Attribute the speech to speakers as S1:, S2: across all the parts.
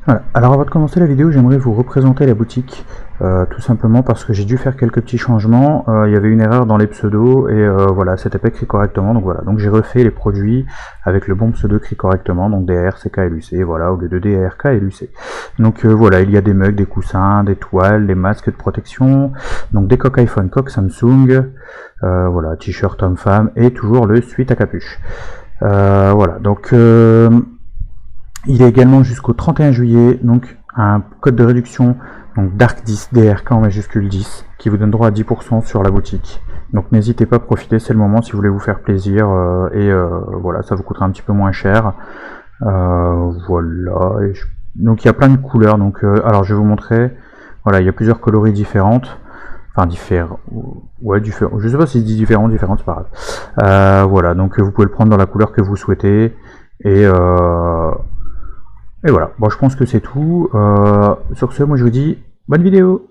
S1: Voilà. Alors avant de commencer la vidéo, j'aimerais vous représenter la boutique, tout simplement parce que j'ai dû faire quelques petits changements. Il y avait une erreur dans les pseudos et voilà, c'était pas écrit correctement, donc voilà. Donc j'ai refait les produits avec le bon pseudo écrit correctement, donc DAR, CK et LUC, voilà, au lieu de DAR, K et LUC. Donc voilà, il y a des mugs, des coussins, des toiles, des masques de protection, donc des coques iPhone, coques Samsung, voilà, t-shirt homme-femme et toujours le suite à capuche. Voilà, donc il y a également jusqu'au 31 juillet donc un code de réduction, donc Dark10, DRK en majuscule 10, qui vous donne droit à 10% sur la boutique. Donc n'hésitez pas à profiter, c'est le moment si vous voulez vous faire plaisir, voilà, ça vous coûtera un petit peu moins cher. Voilà, donc il y a plein de couleurs, donc alors je vais vous montrer, voilà, il y a plusieurs coloris différentes. Enfin différents, ouais, différents. Je sais pas si c'est différentes, c'est pas grave. Voilà, donc vous pouvez le prendre dans la couleur que vous souhaitez et voilà, bon je pense que c'est tout. Sur ce, moi je vous dis bonne vidéo.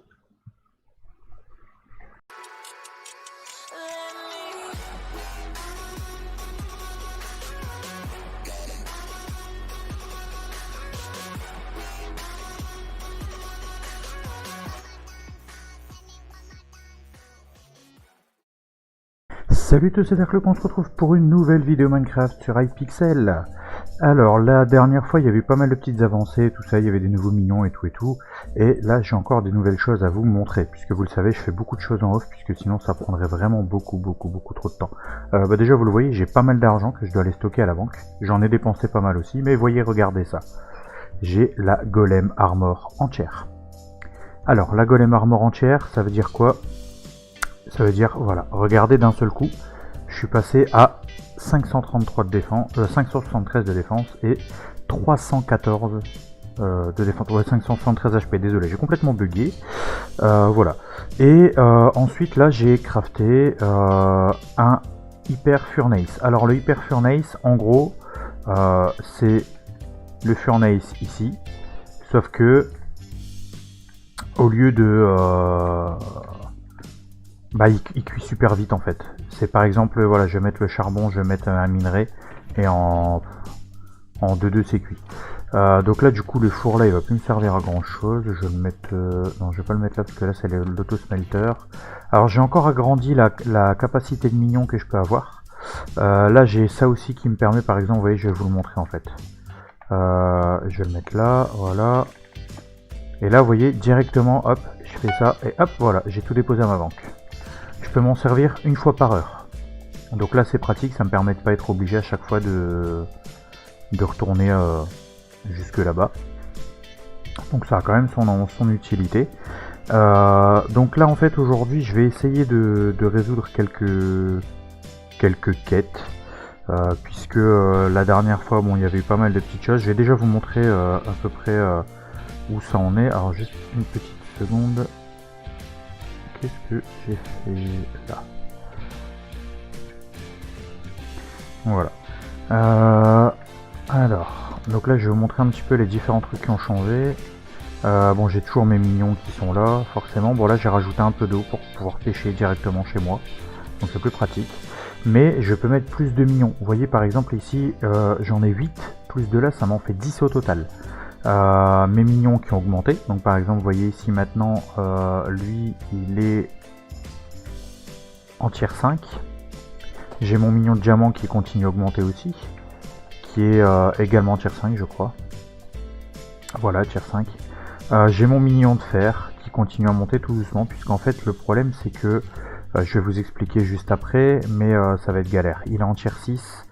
S1: Salut tous, c'est Darklock, on se retrouve pour une nouvelle vidéo Minecraft sur Hypixel. Alors la dernière fois il y avait eu pas mal de petites avancées, tout ça, il y avait des nouveaux mignons et tout, et là j'ai encore des nouvelles choses à vous montrer, puisque vous le savez je fais beaucoup de choses en off, puisque sinon ça prendrait vraiment beaucoup trop de temps. Déjà vous le voyez, j'ai pas mal d'argent que je dois aller stocker à la banque, j'en ai dépensé pas mal aussi, mais voyez, regardez ça, j'ai la Golem Armor entière. Alors la Golem Armor entière, ça veut dire quoi? Ça veut dire, voilà, regardez d'un seul coup, je suis passé à 533 de défense, 573 de défense et 314 de défense, ouais, 573 HP, désolé, j'ai complètement bugué, voilà. Et ensuite là j'ai crafté un Hyper Furnace. Alors le Hyper Furnace, en gros, c'est le Furnace ici, sauf que au lieu de... il cuit super vite en fait. C'est par exemple, voilà, je vais mettre le charbon, je vais mettre un minerai, et en 2-2 c'est cuit. Donc là du coup le four là il va plus me servir à grand chose. Je vais le mettre... non, je vais pas le mettre là parce que là c'est l'auto-smelter. Alors j'ai encore agrandi la capacité de minions que je peux avoir. Là j'ai ça aussi qui me permet, par exemple, vous voyez, je vais vous le montrer en fait. Je vais le mettre là, voilà. Et là vous voyez, directement, hop, je fais ça, et hop, voilà, j'ai tout déposé à ma banque. Je peux m'en servir une fois par heure. Donc là c'est pratique, ça me permet de pas être obligé à chaque fois de retourner jusque là-bas. Donc ça a quand même son utilité. Donc là en fait aujourd'hui je vais essayer de résoudre quelques quêtes. Puisque la dernière fois, bon, il y avait eu pas mal de petites choses. Je vais déjà vous montrer à peu près où ça en est. Alors juste une petite seconde. Qu'est-ce que j'ai fait là? Voilà. Alors, donc là je vais vous montrer un petit peu les différents trucs qui ont changé. Bon, j'ai toujours mes mignons qui sont là, forcément. Bon, là j'ai rajouté un peu d'eau pour pouvoir pêcher directement chez moi. Donc c'est plus pratique. Mais je peux mettre plus de mignons. Vous voyez par exemple ici, j'en ai 8. Plus de là, ça m'en fait 10 au total. Mes mignons qui ont augmenté, donc par exemple vous voyez ici maintenant lui il est en tier 5, j'ai mon mignon de diamant qui continue à augmenter aussi, qui est également tier 5 je crois, voilà, tier 5. J'ai mon mignon de fer qui continue à monter tout doucement, puisqu'en fait le problème c'est que je vais vous expliquer juste après, mais ça va être galère. Il est en tier 6,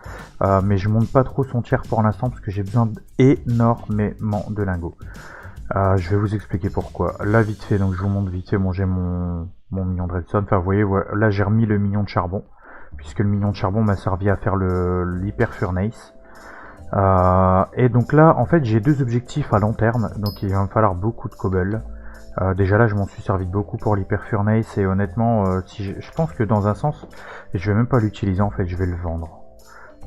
S1: mais je monte pas trop son tier pour l'instant parce que j'ai besoin énormément de lingots. Je vais vous expliquer pourquoi. Là vite fait, donc je vous montre vite fait, bon, j'ai mon mignon de redstone. Enfin vous voyez, voilà, là j'ai remis le mignon de charbon, puisque le mignon de charbon m'a servi à faire l'hyper furnace. Et donc là en fait j'ai deux objectifs à long terme, donc il va me falloir beaucoup de cobble. Déjà là je m'en suis servi beaucoup pour l'hyper furnace, et honnêtement si je pense que dans un sens je vais même pas l'utiliser en fait, je vais le vendre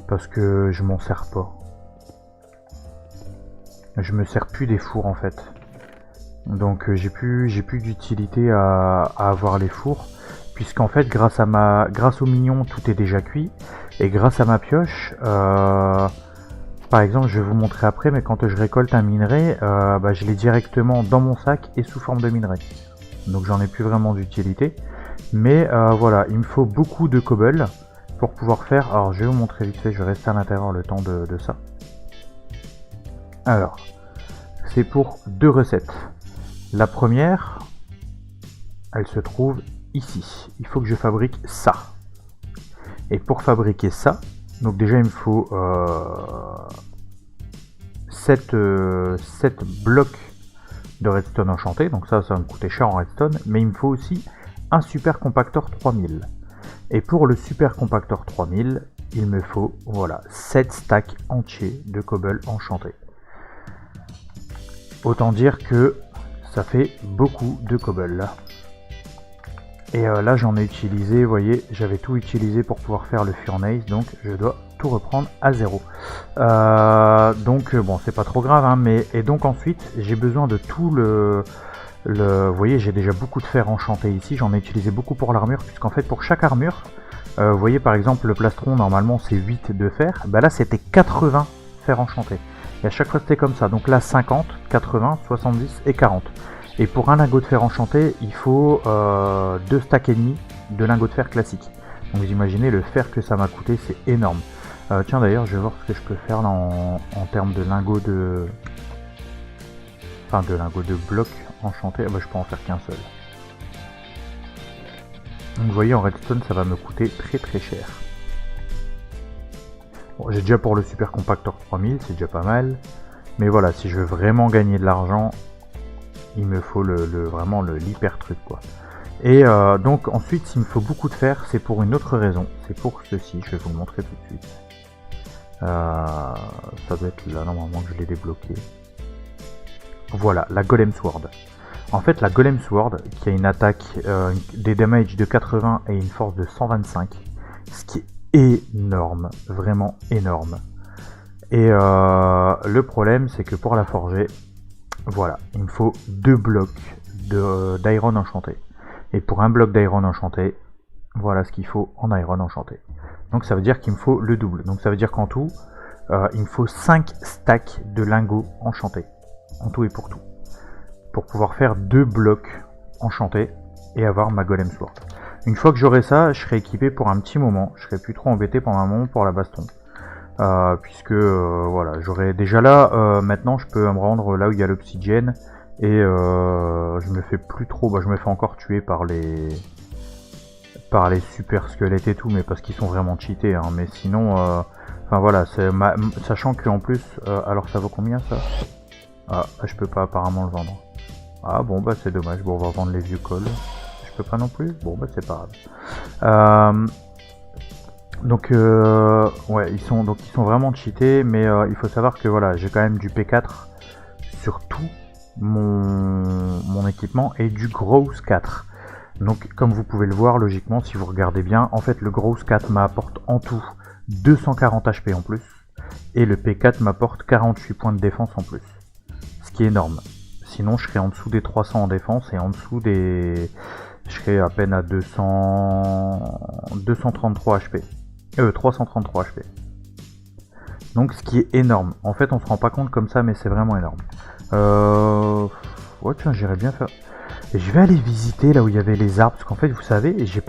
S1: parce que je m'en sers pas. Je me sers plus des fours en fait, donc j'ai plus d'utilité à avoir les fours, puisqu'en fait grâce aux mignons tout est déjà cuit, et grâce à ma pioche par exemple, je vais vous montrer après, mais quand je récolte un minerai, je l'ai directement dans mon sac et sous forme de minerai. Donc j'en ai plus vraiment d'utilité. Mais voilà, il me faut beaucoup de cobble pour pouvoir faire... Alors je vais vous montrer vite fait, je vais rester à l'intérieur le temps de ça. Alors, c'est pour 2 recettes. La première, elle se trouve ici. Il faut que je fabrique ça. Et pour fabriquer ça, donc déjà il me faut 7 blocs de redstone enchanté. Donc ça va me coûter cher en redstone. Mais il me faut aussi un super compactor 3000. Et pour le super compactor 3000, il me faut voilà 7 stacks entiers de cobble enchanté. Autant dire que ça fait beaucoup de cobble là. Et là j'en ai utilisé, vous voyez, j'avais tout utilisé pour pouvoir faire le furnace, donc je dois tout reprendre à zéro. Donc bon, c'est pas trop grave, hein, mais et donc ensuite j'ai besoin de tout vous voyez, j'ai déjà beaucoup de fer enchanté ici, j'en ai utilisé beaucoup pour l'armure, puisqu'en fait pour chaque armure, vous voyez par exemple le plastron normalement c'est 8 de fer, bah là c'était 80 fer enchanté. Et à chaque fois c'était comme ça, donc là 50, 80, 70 et 40. Et pour un lingot de fer enchanté, il faut 2 stacks et demi de lingots de fer classique. Donc vous imaginez le fer que ça m'a coûté, c'est énorme. Tiens d'ailleurs, je vais voir ce que je peux faire là en termes de lingots de... Enfin de lingots de blocs enchantés. Ah bah, je peux en faire qu'un seul. Donc vous voyez en redstone ça va me coûter très cher. Bon, j'ai déjà pour le super compactor 3000, c'est déjà pas mal. Mais voilà, si je veux vraiment gagner de l'argent, il me faut vraiment l'hyper truc quoi. Et donc ensuite s'il me faut beaucoup de fer, c'est pour une autre raison. C'est pour ceci, je vais vous le montrer tout de suite. Ça doit être là normalement que je l'ai débloqué. Voilà, la Golem Sword. En fait la Golem Sword qui a une attaque, des damage de 80 et une force de 125. Ce qui est énorme, vraiment énorme. Et le problème c'est que pour la forger, voilà, il me faut 2 blocs d'iron enchanté. Et pour un bloc d'iron enchanté, voilà ce qu'il faut en iron enchanté. Donc ça veut dire qu'il me faut le double. Donc ça veut dire qu'en tout, il me faut 5 stacks de lingots enchantés. En tout et pour tout. Pour pouvoir faire 2 blocs enchantés et avoir ma Golem Sword. Une fois que j'aurai ça, je serai équipé pour un petit moment. Je serai plus trop embêté pendant un moment pour la baston. Puisque voilà, j'aurai déjà là, maintenant je peux me rendre là où il y a l'obsidienne et je me fais plus trop, je me fais encore tuer par les super squelettes et tout, mais parce qu'ils sont vraiment cheatés, hein, mais sinon, enfin voilà, sachant que en plus, alors ça vaut combien ça? Ah, je peux pas apparemment le vendre. Ah bon bah c'est dommage, bon on va vendre les vieux cols. Je peux pas non plus? Bon bah c'est pas grave. Donc ouais, ils sont vraiment cheatés, mais il faut savoir que voilà, j'ai quand même du P4 sur tout mon équipement et du Gross 4. Donc comme vous pouvez le voir logiquement si vous regardez bien, en fait le Gross 4 m'apporte en tout 240 HP en plus et le P4 m'apporte 48 points de défense en plus. Ce qui est énorme. Sinon je serais en dessous des 300 en défense et en dessous des... Je serais à peine à 233 HP. 333 HP. Donc ce qui est énorme. En fait on se rend pas compte comme ça mais c'est vraiment énorme. Ouais tiens j'irais bien faire... Je vais aller visiter là où il y avait les arbres. Parce qu'en fait vous savez, je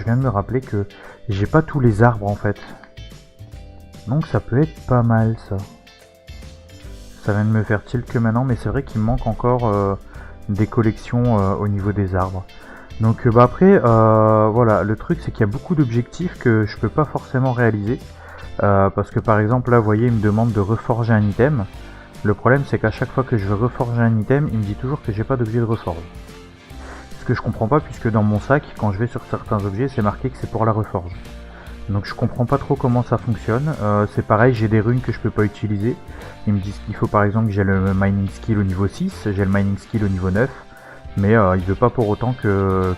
S1: viens de me rappeler que j'ai pas tous les arbres en fait. Donc ça peut être pas mal ça. Ça vient de me faire tilt que maintenant. Mais c'est vrai qu'il me manque encore des collections au niveau des arbres. Donc après, voilà, le truc c'est qu'il y a beaucoup d'objectifs que je peux pas forcément réaliser. Parce que par exemple là, vous voyez, il me demande de reforger un item. Le problème c'est qu'à chaque fois que je veux reforger un item, il me dit toujours que j'ai pas d'objet de reforge. Ce que je comprends pas puisque dans mon sac, quand je vais sur certains objets, c'est marqué que c'est pour la reforge. Donc je comprends pas trop comment ça fonctionne. C'est pareil, j'ai des runes que je peux pas utiliser. Ils me disent qu'il faut par exemple que j'ai le mining skill au niveau 6, j'ai le mining skill au niveau 9. Mais il veut pas pour autant que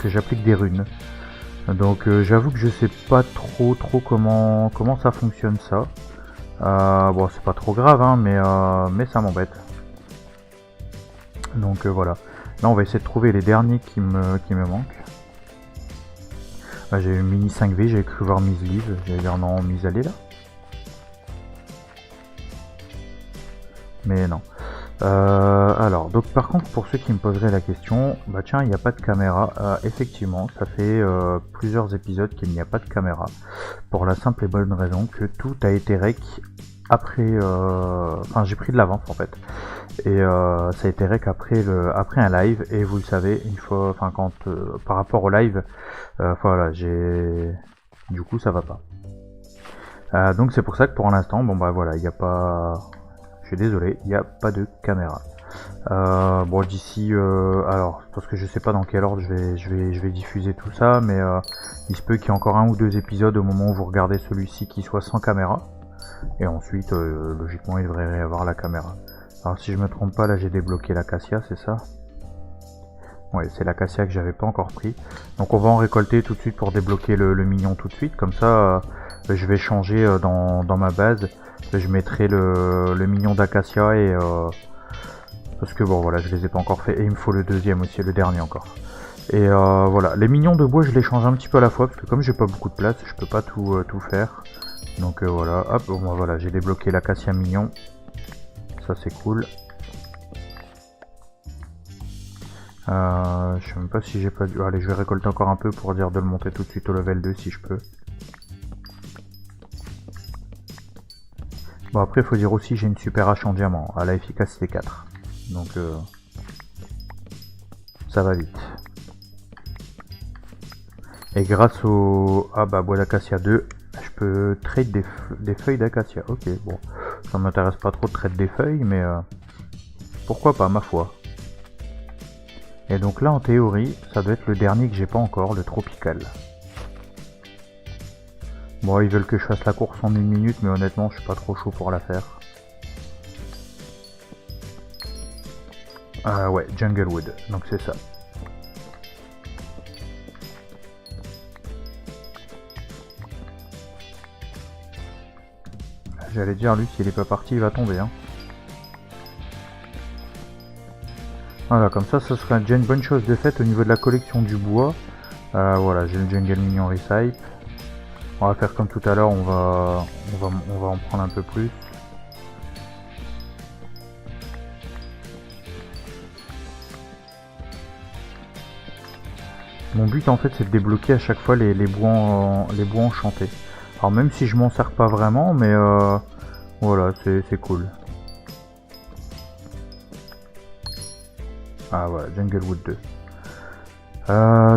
S1: j'applique des runes. Donc j'avoue que je sais pas trop comment ça fonctionne ça. Bon c'est pas trop grave hein, mais ça m'embête. Donc voilà. Là on va essayer de trouver les derniers qui me manquent. J'ai eu mini 5V, j'avais cru voir Miss Live, j'allais dire non Miss Allée là. Mais non. Alors, donc par contre, pour ceux qui me poseraient la question, bah tiens, il n'y a pas de caméra. Effectivement, ça fait plusieurs épisodes qu'il n'y a pas de caméra. Pour la simple et bonne raison que tout a été rec après... Enfin, j'ai pris de l'avance en fait. Et ça a été rec après un live. Et vous le savez, une fois... Enfin, quand... par rapport au live, voilà, j'ai... Du coup, ça va pas. Donc c'est pour ça que pour l'instant, bon bah voilà, il n'y a pas... Je suis désolé, il n'y a pas de caméra. Bon d'ici, alors parce que je sais pas dans quel ordre je vais diffuser tout ça, mais il se peut qu'il y ait encore un ou deux épisodes au moment où vous regardez celui-ci qui soit sans caméra, et ensuite logiquement il devrait y avoir la caméra. Alors si je me trompe pas, là j'ai débloqué l'acacia, c'est ça? Ouais, c'est l'acacia que j'avais pas encore pris. Donc on va en récolter tout de suite pour débloquer le mignon tout de suite, comme ça je vais changer dans ma base. Je mettrai le mignon d'acacia et parce que bon voilà, je les ai pas encore fait et il me faut le deuxième aussi, le dernier encore. Et voilà, les mignons de bois je les change un petit peu à la fois parce que comme j'ai pas beaucoup de place, je peux pas tout faire. Donc voilà, hop, bon, voilà, j'ai débloqué l'acacia mignon. Ça c'est cool. Je sais même pas si j'ai pas dû... Allez, je vais récolter encore un peu pour dire de le monter tout de suite au level 2 si je peux. Bon après il faut dire aussi j'ai une super hache en diamant à la efficacité 4. Donc ça va vite. Et grâce au bois d'acacia 2, je peux trade des feuilles d'acacia. Ok, bon, ça m'intéresse pas trop de trade des feuilles, mais pourquoi pas, ma foi. Et donc là en théorie, ça doit être le dernier que j'ai pas encore, le tropical. Bon, ils veulent que je fasse la course en 1 minute, mais honnêtement, je suis pas trop chaud pour la faire. Ouais, Junglewood, donc c'est ça. J'allais dire, lui, s'il est pas parti, il va tomber. Hein. Voilà, comme ça sera déjà une bonne chose de fait au niveau de la collection du bois. Voilà, j'ai le Jungle Minion Recipe. On va faire comme tout à l'heure, on va en prendre un peu plus. Mon but en fait c'est de débloquer à chaque fois les bois enchantés. Alors même si je m'en sers pas vraiment, mais voilà, c'est cool. Ah voilà, Junglewood 2.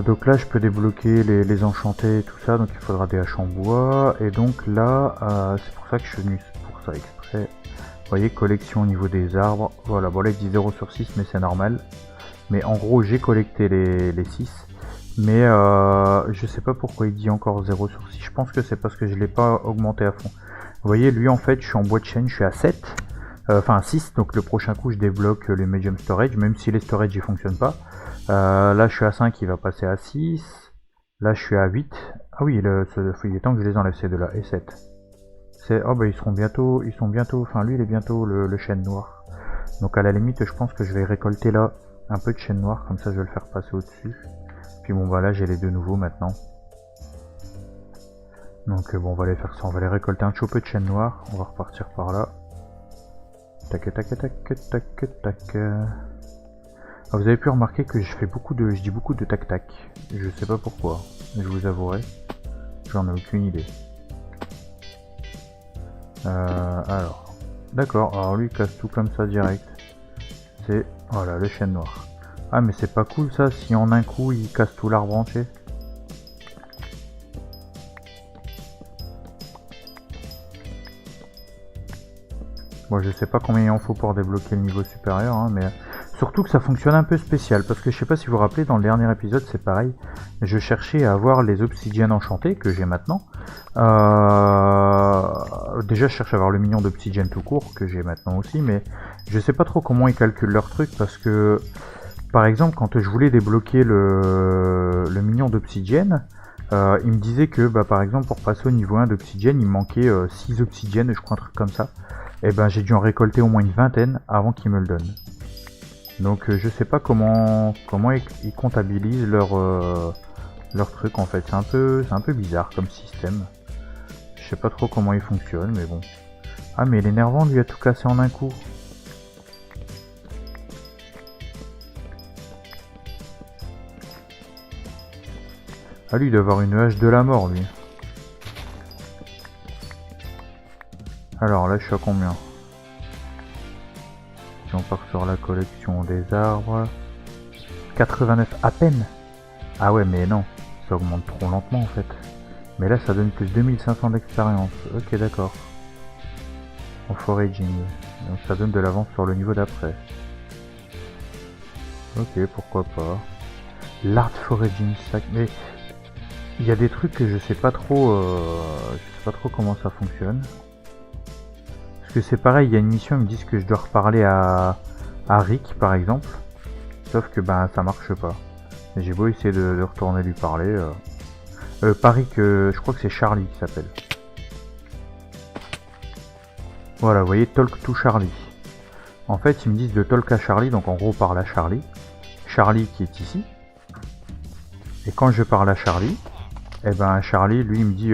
S1: Donc là je peux débloquer les enchantés et tout ça, donc il faudra des haches en bois. Et donc là, c'est pour ça que je suis venu pour ça exprès. Vous voyez, collection au niveau des arbres. Voilà, bon là il dit 0 sur 6, mais c'est normal. Mais en gros j'ai collecté les 6. Mais je sais pas pourquoi il dit encore 0 sur 6. Je pense que c'est parce que je l'ai pas augmenté à fond. Vous voyez, lui en fait je suis en bois de chaîne, je suis à 7. Enfin 6, donc le prochain coup je débloque les medium storage, même si les storage ils fonctionnent pas. Là je suis à 5, il va passer à 6. Là je suis à 8. Ah oui, il est temps que je les enlève ces deux-là. Et 7. Oh bah ils sont bientôt, enfin lui il est bientôt le chêne noir. Donc à la limite je pense que je vais récolter là un peu de chêne noir, comme ça je vais le faire passer au-dessus. Puis bon bah là j'ai les deux nouveaux maintenant. Donc bon on va aller faire ça, on va aller récolter un peu de chêne noir, on va repartir par là. Tac tac tac tac tac. Ah, vous avez pu remarquer que je dis beaucoup de tac tac. Je sais pas pourquoi, je vous avouerai, j'en ai aucune idée. Alors, d'accord, alors lui il casse tout comme ça direct. C'est, voilà, le chêne noir. Ah mais c'est pas cool ça, si en un coup il casse tout l'arbre entier. Bon, je sais pas combien il en faut pour débloquer le niveau supérieur, hein, mais surtout que ça fonctionne un peu spécial, parce que je sais pas si vous vous rappelez, dans le dernier épisode c'est pareil, je cherchais à avoir les obsidiennes enchantées, que j'ai maintenant. Déjà je cherche à avoir le mignon d'obsidienne tout court, que j'ai maintenant aussi, mais je sais pas trop comment ils calculent leur truc, parce que, par exemple, quand je voulais débloquer le mignon d'obsidienne, il me disait que, par exemple, pour passer au niveau 1 d'obsidienne, il me manquait 6 obsidiennes, je crois un truc comme ça. Et ben j'ai dû en récolter au moins une vingtaine avant qu'ils me le donnent. Donc je sais pas comment ils comptabilisent leur truc en fait. C'est un peu bizarre comme système. Je sais pas trop comment il fonctionne, mais bon. Ah mais il est énervant, lui a tout cassé en un coup. Ah lui il doit avoir une hache de la mort lui. Alors là je suis à combien? Si on part sur la collection des arbres... 89 à peine. Ah ouais mais non, ça augmente trop lentement en fait. Mais là ça donne plus 2500 d'expérience. Ok d'accord. En foraging. Donc ça donne de l'avance sur le niveau d'après. Ok pourquoi pas. L'art foraging sac. Mais il y a des trucs que je sais pas trop. Je sais pas trop comment ça fonctionne. Parce que c'est pareil, il y a une mission, ils me disent que je dois reparler à Rick par exemple. Sauf que ben ça marche pas. J'ai beau essayer de retourner lui parler. Pas Rick, je crois que c'est Charlie qui s'appelle. Voilà, vous voyez, talk to Charlie. En fait, ils me disent de talk à Charlie, donc en gros parle à Charlie. Charlie qui est ici. Et quand je parle à Charlie, et ben Charlie, lui, il me dit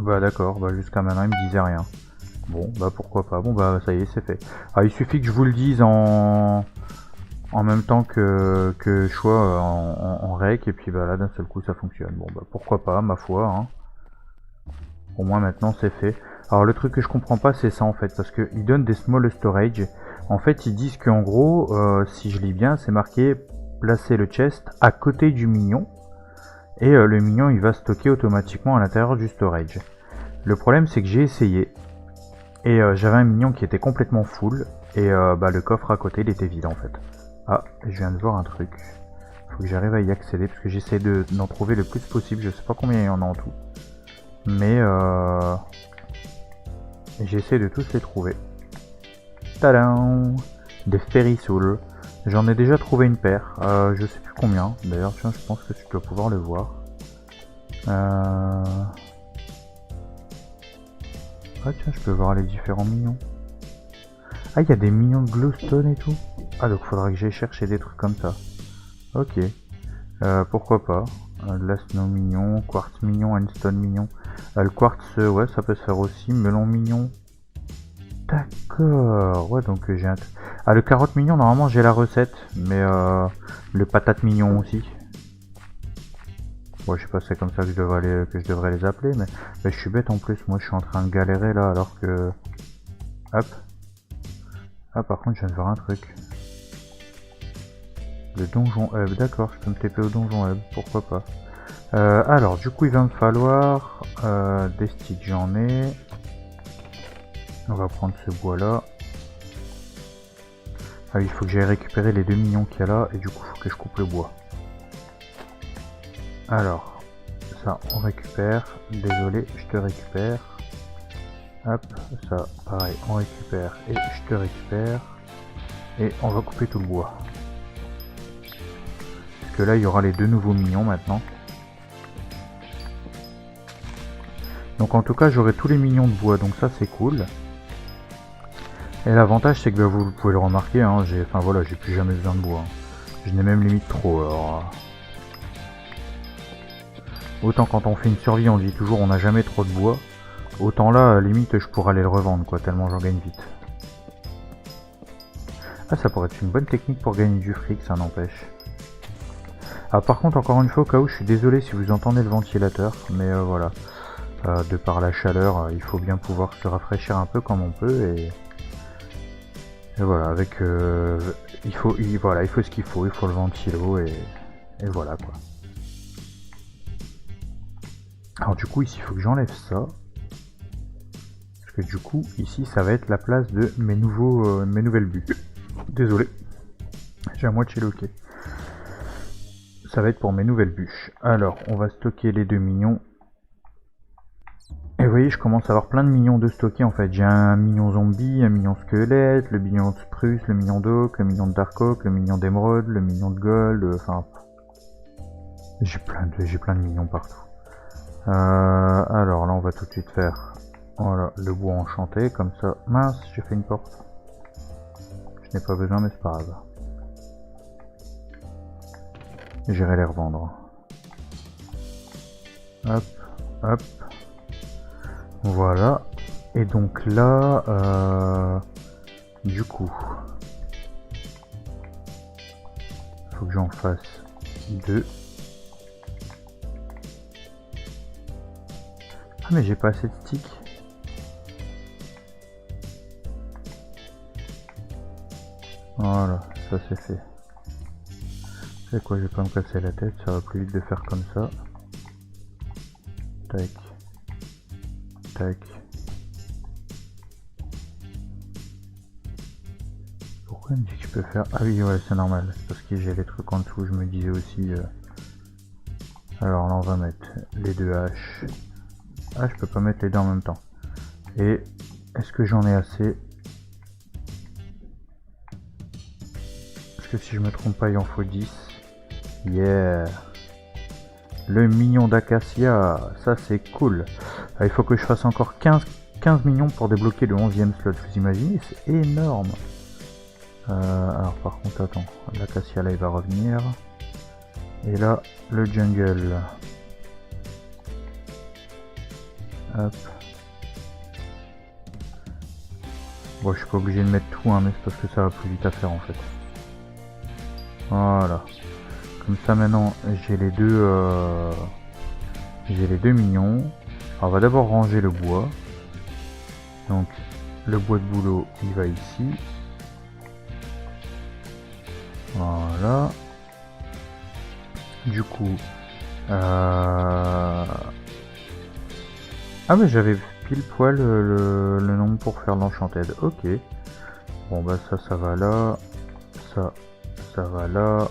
S1: bah d'accord, bah jusqu'à maintenant, il me disait rien. Bon, bah pourquoi pas. Bon, bah ça y est, c'est fait. Ah, il suffit que je vous le dise en même temps que je sois en rec, et puis bah là, d'un seul coup, ça fonctionne. Bon, bah pourquoi pas, ma foi. Hein. Au moins, maintenant, c'est fait. Alors, le truc que je comprends pas, c'est ça, en fait, parce qu'ils donnent des small storage. En fait, ils disent qu'en gros, si je lis bien, c'est marqué placer le chest à côté du mignon. Et le mignon, il va stocker automatiquement à l'intérieur du storage. Le problème, c'est que j'ai essayé. Et j'avais un mignon qui était complètement full. Et bah, le coffre à côté, il était vide, en fait. Ah, je viens de voir un truc. Faut que j'arrive à y accéder, parce que j'essaie d'en trouver le plus possible. Je sais pas combien il y en a en tout. Mais j'essaie de tous les trouver. Tadam! Des Fairy Soul. J'en ai déjà trouvé une paire. Je sais plus combien. D'ailleurs, tiens, je pense que tu dois pouvoir le voir. Ah tiens, je peux voir les différents mignons. Ah, il y a des mignons de glowstone et tout. Ah, donc faudra que j'aille chercher des trucs comme ça. Ok. Pourquoi pas. Là, snow mignon, quartz mignon, endstone mignon. Le quartz, ouais, ça peut se faire aussi. Melon mignon. D'accord. Ouais, donc j'ai un... Ah, le carotte mignon, normalement, j'ai la recette. Mais le patate mignon aussi. Ouais, je sais pas, c'est comme ça que je devrais les appeler. Mais je suis bête en plus. Moi, je suis en train de galérer là, alors que... Hop. Ah, par contre, je viens de voir un truc. Le donjon hub, d'accord, je peux me TP au donjon hub, pourquoi pas. Alors, du coup, il va me falloir des sticks, j'en ai. On va prendre ce bois là. Ah oui, il faut que j'aille récupérer les 2 mignons qu'il y a là, et du coup, il faut que je coupe le bois. Alors, ça, on récupère. Désolé, je te récupère. Hop, ça, pareil, on récupère et je te récupère. Et on va couper tout le bois. Que là il y aura les 2 nouveaux mignons maintenant. Donc en tout cas j'aurai tous les mignons de bois, donc ça c'est cool. Et l'avantage c'est que bah, vous pouvez le remarquer, hein, j'ai plus jamais besoin de bois. Hein. Je n'ai même limite trop. Alors, autant quand on fait une survie on dit toujours on n'a jamais trop de bois. Autant là limite je pourrais aller le revendre quoi, tellement j'en gagne vite. Ah ça pourrait être une bonne technique pour gagner du fric, ça n'empêche. Ah, par contre, encore une fois, au cas où, je suis désolé si vous entendez le ventilateur, mais voilà, de par la chaleur, il faut bien pouvoir se rafraîchir un peu comme on peut, et voilà, avec, il faut ce qu'il faut, il faut le ventilo, et voilà, quoi. Alors du coup, ici, il faut que j'enlève ça, parce que du coup, ici, ça va être la place de mes nouvelles bûches. Désolé, j'ai à moitié loqué. Ça va être pour mes nouvelles bûches. Alors, on va stocker les 2 mignons. Et vous voyez, je commence à avoir plein de mignons de stocker en fait. J'ai un mignon zombie, un mignon squelette, le mignon de spruce, le mignon d'oak, le mignon de dark oak, le mignon d'émeraude, le mignon de gold, enfin... J'ai plein de mignons partout. Alors là, on va tout de suite faire... Voilà, le bois enchanté, comme ça... Mince, j'ai fait une porte. Je n'ai pas besoin, mais c'est pas grave. J'irai les revendre. Hop, hop. Voilà. Et donc là, du coup, faut que j'en fasse 2. Ah mais j'ai pas assez de sticks. Voilà, ça c'est fait. C'est quoi, je vais pas me casser la tête, ça va plus vite de faire comme ça. Tac. Tac. Pourquoi il me dit que je peux faire... Ah oui, ouais, c'est normal. C'est parce que j'ai les trucs en dessous, je me disais aussi... Alors là, on va mettre les deux haches. Ah, je peux pas mettre les deux en même temps. Et est-ce que j'en ai assez? Parce que si je me trompe pas, il en faut 10. Yeah! Le mignon d'acacia, ça c'est cool. Il faut que je fasse encore 15 mignons pour débloquer le 11e slot. Vous imaginez? C'est énorme. Alors par contre, attends. L'acacia là, il va revenir. Et là, le jungle. Hop. Bon, je suis pas obligé de mettre tout, hein, mais c'est parce que ça va plus vite à faire en fait. Voilà. Comme ça maintenant j'ai les deux mignons. Alors, on va d'abord ranger le bois. Donc le bois de boulot il va ici. Voilà. Du coup ah mais j'avais pile poil le nombre pour faire l'enchanted. Ok. Bon bah ça va là. Ça va là.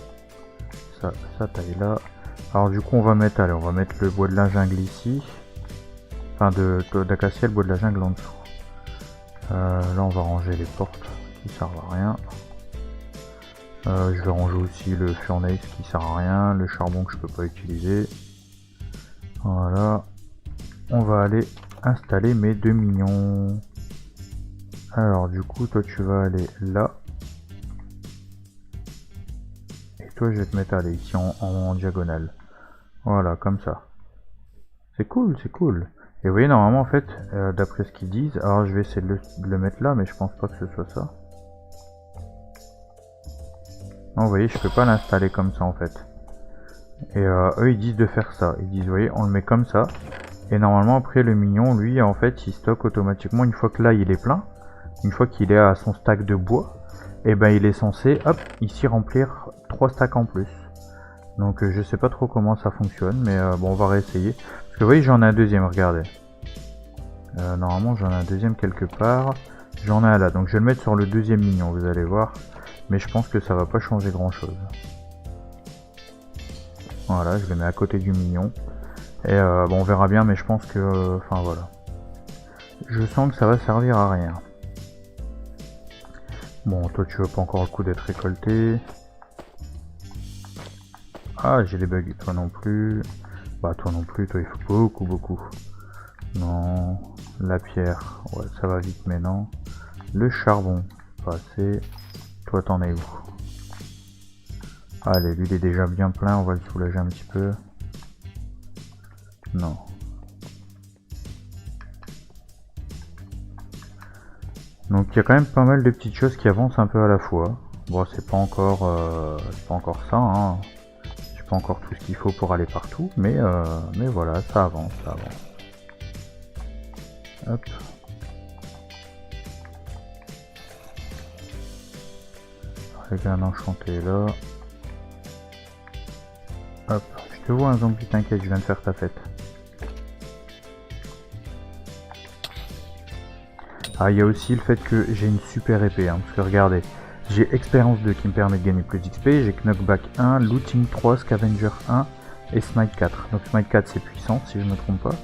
S1: Ça taille là. Alors du coup on va mettre, allez, on va mettre le bois de la jungle ici. Enfin d'acacia, le bois de la jungle en dessous. Là on va ranger les portes qui servent à rien. Je vais ranger aussi le furnace qui sert à rien, le charbon que je peux pas utiliser. Voilà. On va aller installer mes deux mignons. Alors du coup toi tu vas aller là. Toi je vais te mettre aller ici en diagonale. Voilà, comme ça. C'est cool, c'est cool. Et vous voyez, normalement en fait, d'après ce qu'ils disent, alors je vais essayer de le mettre là, mais je pense pas que ce soit ça. Non, vous voyez, je peux pas l'installer comme ça en fait. Et eux ils disent de faire ça. Ils disent, vous voyez, on le met comme ça. Et normalement après le mignon, lui en fait, il stocke automatiquement une fois que là il est plein. Une fois qu'il est à son stack de bois. Et ben il est censé, hop, ici remplir 3 stacks en plus. Donc je sais pas trop comment ça fonctionne, mais bon on va réessayer. Parce que vous voyez j'en ai un deuxième, regardez. Normalement j'en ai un deuxième quelque part. J'en ai un là, donc je vais le mettre sur le deuxième mignon, vous allez voir. Mais je pense que ça va pas changer grand chose. Voilà, je le mets à côté du mignon. Et bon on verra bien, mais je pense que... Enfin voilà. Je sens que ça va servir à rien. Bon, toi tu veux pas encore le coup d'être récolté. Ah, j'ai des bugs, toi non plus. Bah toi non plus, toi il faut beaucoup. Non, la pierre, ouais ça va vite mais non. Le charbon, pas assez. Toi t'en es où? Allez, lui il est déjà bien plein, on va le soulager un petit peu. Non. Donc il y a quand même pas mal de petites choses qui avancent un peu à la fois. Bon, c'est pas encore ça, hein. J'ai pas encore tout ce qu'il faut pour aller partout, mais voilà, ça avance. Hop. Avec un enchanté là. Hop, je te vois un zombie, t'inquiète, je viens de faire ta fête. Ah, il y a aussi le fait que j'ai une super épée, hein, parce que regardez, j'ai expérience 2 qui me permet de gagner plus d'XP, j'ai knockback 1, looting 3, scavenger 1 et smite 4. Donc smite 4 c'est puissant si je me trompe pas.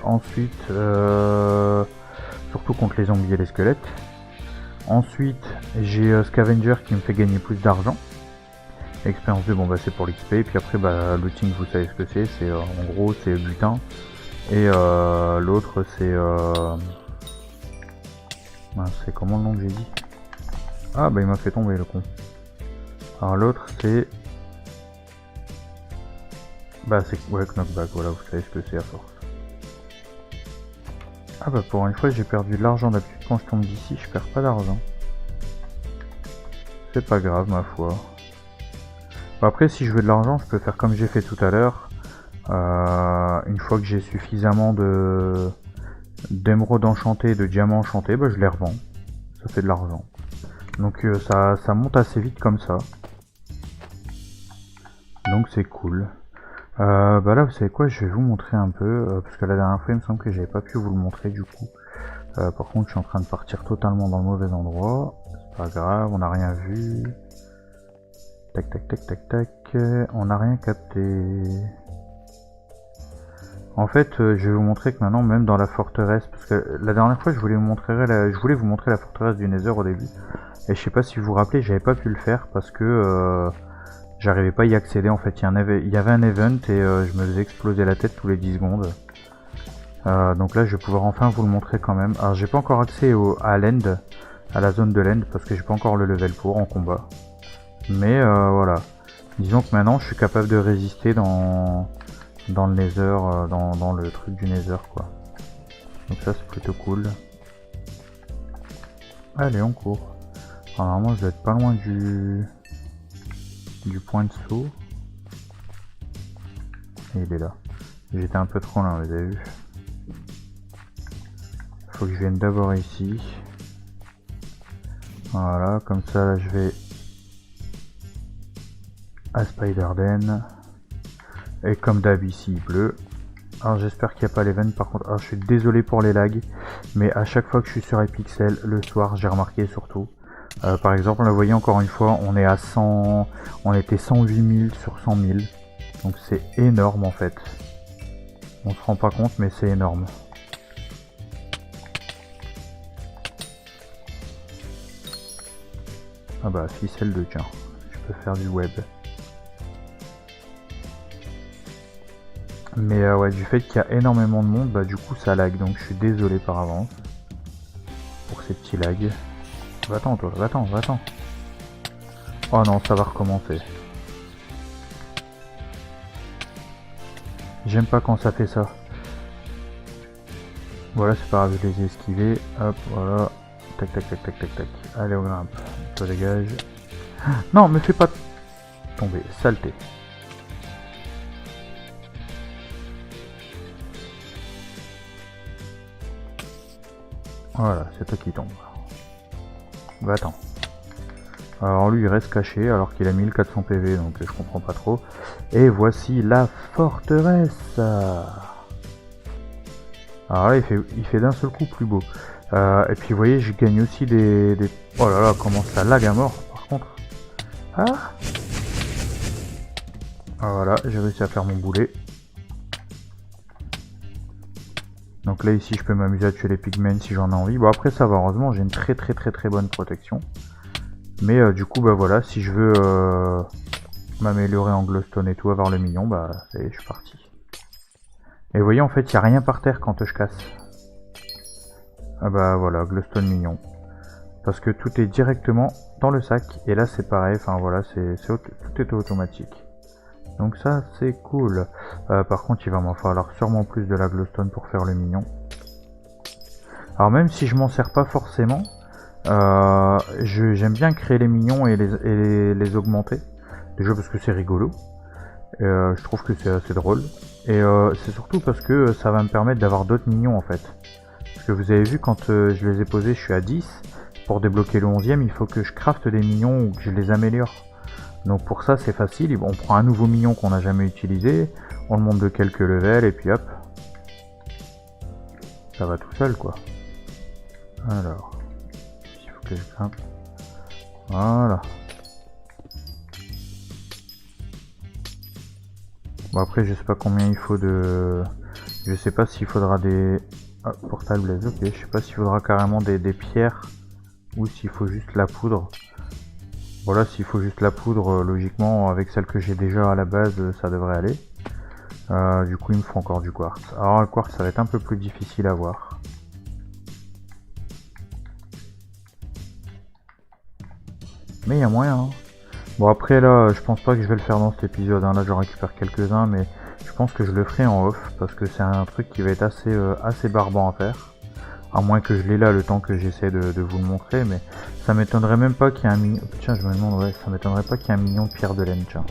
S1: Ensuite, surtout contre les zombies et les squelettes. Ensuite, j'ai scavenger qui me fait gagner plus d'argent. Expérience 2, bon bah c'est pour l'XP, et puis après bah looting vous savez ce que c'est en gros c'est butin. Et l'autre c'est c'est comment le nom que j'ai dit? Ah bah il m'a fait tomber le con. Alors l'autre c'est... Bah c'est... Ouais, knockback, voilà, vous savez ce que c'est à force. Ah bah pour une fois j'ai perdu de l'argent d'habitude quand je tombe d'ici, je perds pas d'argent. C'est pas grave ma foi. Bon, après si je veux de l'argent je peux faire comme j'ai fait tout à l'heure. Une fois que j'ai suffisamment d'émeraudes enchantées et de diamants enchantés, bah, je les revends. Ça fait de l'argent. Donc ça monte assez vite comme ça. Donc c'est cool. Bah là vous savez quoi, je vais vous montrer un peu, parce que la dernière fois il me semble que j'avais pas pu vous le montrer du coup. Par contre je suis en train de partir totalement dans le mauvais endroit. C'est pas grave, on n'a rien vu. Tac tac tac tac tac, on n'a rien capté. En fait je vais vous montrer que maintenant même dans la forteresse, parce que la dernière fois je voulais vous montrer la forteresse du Nether au début. Et je sais pas si vous vous rappelez, j'avais pas pu le faire parce que j'arrivais pas à y accéder. En fait il y avait un event et je me faisais exploser la tête tous les 10 secondes. Donc là je vais pouvoir enfin vous le montrer quand même. Alors j'ai pas encore accès à l'end, à la zone de l'end, parce que j'ai pas encore le level pour en combat. Mais voilà, disons que maintenant je suis capable de résister dans le Nether, dans le truc du Nether quoi. Donc ça c'est plutôt cool. Allez on court. Alors, normalement je dois être pas loin du point de saut. Et il est là. J'étais un peu trop loin, vous avez vu. Faut que je vienne d'abord ici. Voilà, comme ça là je vais à Spiderden. Et comme d'hab ici il pleut. Alors j'espère qu'il n'y a pas l'event par contre. Alors je suis désolé pour les lags. Mais à chaque fois que je suis sur Hypixel, le soir j'ai remarqué surtout. Par exemple, là, vous voyez encore une fois, on est à 100, on était 108 000 sur 100 000. Donc c'est énorme en fait. On se rend pas compte mais c'est énorme. Ah bah ficelle de tiens, je peux faire du web. Mais ouais, du fait qu'il y a énormément de monde, bah du coup ça lag, donc je suis désolé par avance pour ces petits lags. Va-t'en toi, va-t'en, va-t'en. Oh non, ça va recommencer. J'aime pas quand ça fait ça. Voilà, c'est pas grave, je les ai esquivés. Hop, voilà. Tac, tac, tac, tac, tac, tac. Allez, on grimpe. Toi dégage. Non, me fais pas tomber, saleté. Voilà, c'est toi qui tombe. Va-t'en. Alors lui il reste caché alors qu'il a 1400 PV, donc je comprends pas trop. Et voici la forteresse. Alors là il fait d'un seul coup plus beau. Et puis vous voyez je gagne aussi des... Oh là là, comment ça lag à mort par contre. Ah, voilà, j'ai réussi à faire mon boulet. Donc là ici je peux m'amuser à tuer les pigmen si j'en ai envie. Bon après ça va, heureusement j'ai une très bonne protection. Mais du coup bah voilà, si je veux m'améliorer en glowstone et tout, avoir le million, bah ça y est, je suis parti. Et vous voyez en fait il n'y a rien par terre quand je casse. Ah bah voilà, glowstone mignon. Parce que tout est directement dans le sac. Et là c'est pareil, enfin voilà, tout est automatique. Donc ça c'est cool. Par contre il va m'en falloir sûrement plus de la glowstone pour faire le mignon. Alors même si je m'en sers pas forcément, j'aime bien créer les mignons et les augmenter. Déjà parce que c'est rigolo. Je trouve que c'est assez drôle. Et c'est surtout parce que ça va me permettre d'avoir d'autres mignons en fait. Parce que vous avez vu quand je les ai posés, je suis à 10. Pour débloquer le 11e, il faut que je crafte des mignons ou que je les améliore. Donc pour ça c'est facile, on prend un nouveau mignon qu'on n'a jamais utilisé, on le monte de quelques levels et puis hop. Ça va tout seul quoi. Alors, il faut que je grimpe. Voilà. Bon après je sais pas combien il faut de... Je sais pas s'il faudra des... Ah, portal blaze, ok. Je sais pas s'il faudra carrément des pierres ou s'il faut juste la poudre. Voilà, s'il faut juste la poudre, logiquement avec celle que j'ai déjà à la base ça devrait aller. Du coup il me faut encore du quartz. Alors le quartz ça va être un peu plus difficile à voir. Mais il y a moyen hein. Bon après là je pense pas que je vais le faire dans cet épisode hein. Là j'en récupère quelques-uns mais je pense que je le ferai en off parce que c'est un truc qui va être assez barbant à faire. À moins que je l'ai là le temps que j'essaie de vous le montrer, mais ça m'étonnerait même pas qu'il y ait un mignon... Tiens, je me demande, ouais, ça m'étonnerait pas qu'il y ait un mignon de pierre de laine, tiens.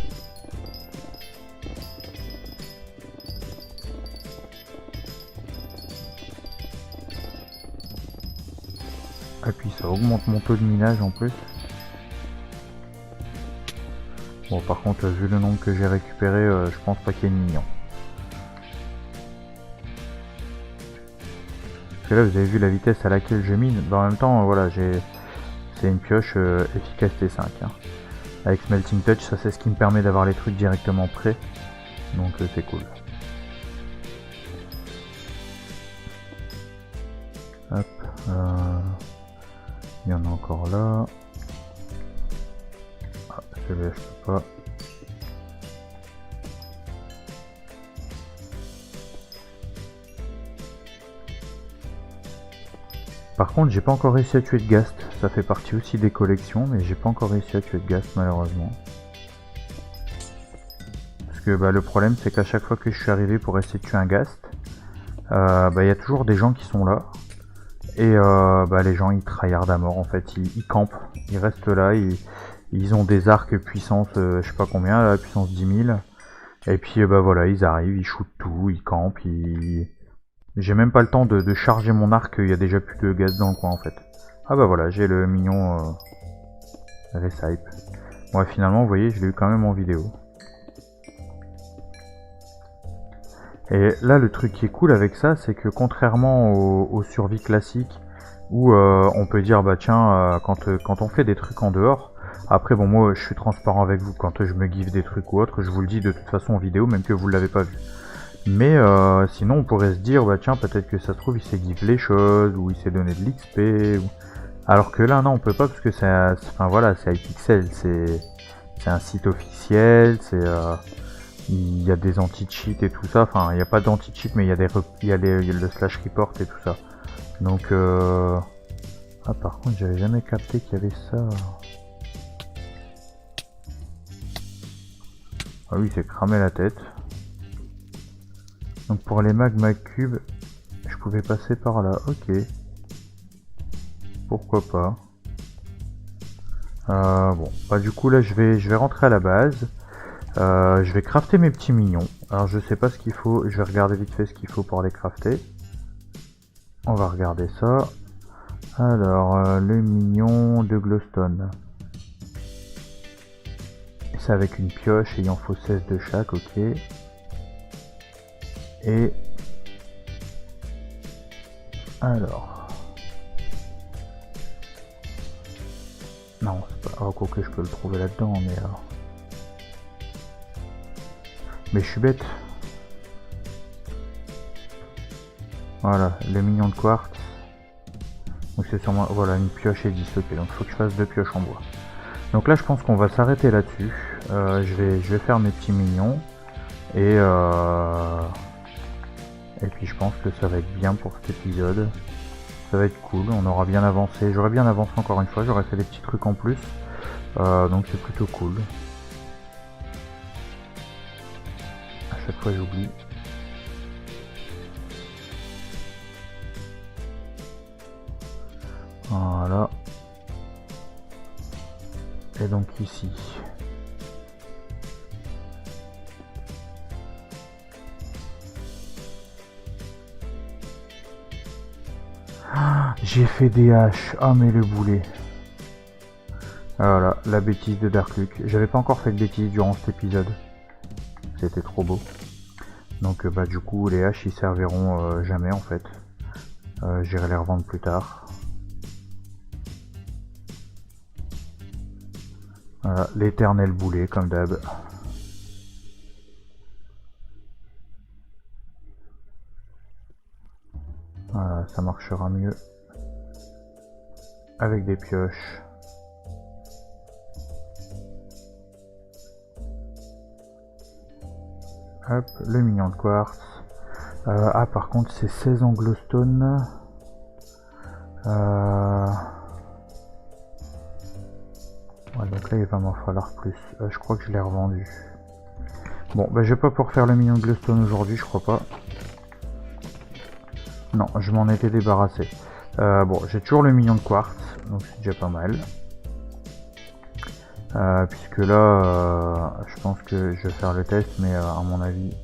S1: Et puis ça augmente mon taux de minage en plus. Bon, par contre, vu le nombre que j'ai récupéré, je pense pas qu'il y ait de minions. Parce que là, vous avez vu la vitesse à laquelle je mine. Bah, en même temps, voilà, c'est une pioche efficacité 5. Hein. Avec Smelting Touch, ça c'est ce qui me permet d'avoir les trucs directement prêts. Donc c'est cool. Hop. Il y en a encore là. Ah, celui-là je peux pas. Par contre, j'ai pas encore réussi à tuer de Ghast. Ça fait partie aussi des collections, mais j'ai pas encore réussi à tuer de Ghast malheureusement. Parce que bah, le problème, c'est qu'à chaque fois que je suis arrivé pour essayer de tuer un Ghast, bah, y a toujours des gens qui sont là. Et bah, les gens ils tryhardent à mort en fait, ils campent, ils restent là, ils ont des arcs puissance je sais pas combien, là, puissance 10 000. Et puis bah voilà, ils arrivent, ils shootent tout, ils campent, j'ai même pas le temps de charger mon arc, il y a déjà plus de gaz dans le coin en fait. Ah bah voilà, j'ai le mignon Recipe. Ouais, finalement vous voyez, je l'ai eu quand même en vidéo. Et là le truc qui est cool avec ça, c'est que contrairement aux survies classiques, où on peut dire bah tiens, quand on fait des trucs en dehors, après bon moi je suis transparent avec vous, quand je me give des trucs ou autre, je vous le dis de toute façon en vidéo, même que vous l'avez pas vu. Mais sinon on pourrait se dire bah tiens, peut-être que ça se trouve il s'est give les choses, ou il s'est donné de l'XP, ou... alors que là non on peut pas, parce que c'est enfin voilà, c'est Hypixel, c'est un site officiel, c'est il y a des anti-cheats et tout ça, enfin il n'y a pas d'anti-cheat mais il y a le slash report et tout ça. Donc ah par contre j'avais jamais capté qu'il y avait ça. Ah oui, c'est cramé la tête. Donc pour les magma cubes, je pouvais passer par là, ok. Pourquoi pas. Bon, bah du coup là je vais rentrer à la base. Je vais crafter mes petits mignons. Alors je sais pas ce qu'il faut, je vais regarder vite fait ce qu'il faut pour les crafter. On va regarder ça. Alors, le mignon de glowstone. C'est avec une pioche et il en faut 16 de chaque, ok. Et... alors... non, c'est pas... oh, quoi que je peux le trouver là-dedans, mais... mais je suis bête. Voilà, le mignon de quartz. Donc c'est sûrement... voilà, une pioche et 10, ok. Donc il faut que je fasse 2 pioches en bois. Donc là je pense qu'on va s'arrêter là-dessus. Je vais faire mes petits mignons. Et puis je pense que ça va être bien pour cet épisode. Ça va être cool, on aura bien avancé. J'aurais bien avancé encore une fois, j'aurais fait des petits trucs en plus. Donc c'est plutôt cool. À chaque fois j'oublie. Voilà. Et donc ici. J'ai fait des haches. Ah mais le boulet. Voilà, la bêtise de Dark Luke. J'avais pas encore fait de bêtises durant cet épisode. C'était trop beau. Donc bah du coup les haches ils serviront jamais en fait. J'irai les revendre plus tard. Voilà, l'éternel boulet comme d'hab. Voilà, ça marchera mieux avec des pioches. Hop, le mignon de quartz. Ah par contre c'est 16 en glowstone. Ouais, donc là il va m'en falloir plus. Je crois que je l'ai revendu. Bon bah je vais pas pouvoir faire le mignon de glowstone aujourd'hui, je crois pas. Non, je m'en étais débarrassé. Bon, j'ai toujours le mignon de quartz, donc c'est déjà pas mal. Puisque là, je pense que je vais faire le test, mais à mon avis...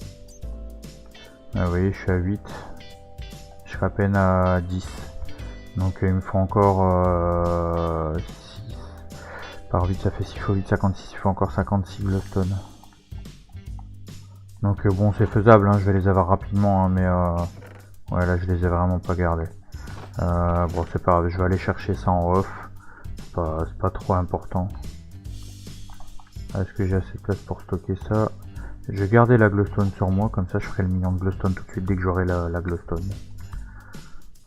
S1: vous voyez, je suis à 8. Je serai à peine à 10. Donc il me faut encore 6 par 8, ça fait 6 x 8, 56, il faut encore 56 glowstone. Donc bon, c'est faisable, hein, je vais les avoir rapidement, hein, mais ouais, là je les ai vraiment pas gardés. Bon, c'est pas grave, je vais aller chercher ça en off, c'est pas trop important. Est-ce que j'ai assez de place pour stocker ça? Je vais garder la glowstone sur moi, comme ça je ferai le million de glowstone tout de suite dès que j'aurai la glowstone.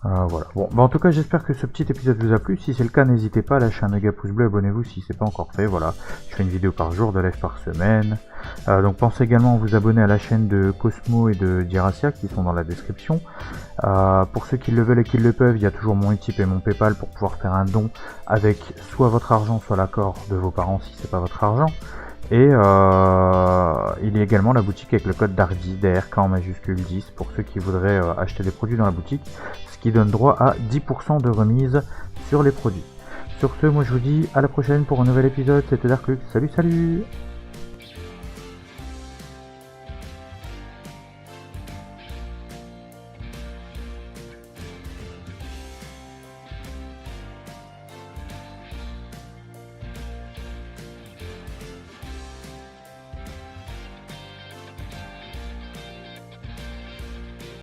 S1: Voilà. Bon, bah en tout cas, j'espère que ce petit épisode vous a plu. Si c'est le cas, n'hésitez pas à lâcher un méga pouce bleu, abonnez-vous si c'est pas encore fait. Voilà, je fais une vidéo par jour, 2 lives par semaine. Donc pensez également à vous abonner à la chaîne de Cosmo et de Diracia qui sont dans la description. Pour ceux qui le veulent et qui le peuvent, il y a toujours mon Utip et mon Paypal pour pouvoir faire un don avec soit votre argent, soit l'accord de vos parents si c'est pas votre argent. Et il y a également la boutique avec le code DARK10, DRK en majuscule 10, pour ceux qui voudraient acheter des produits dans la boutique, ce qui donne droit à 10% de remise sur les produits. Sur ce, moi je vous dis à la prochaine pour un nouvel épisode, c'était Darklux, salut salut!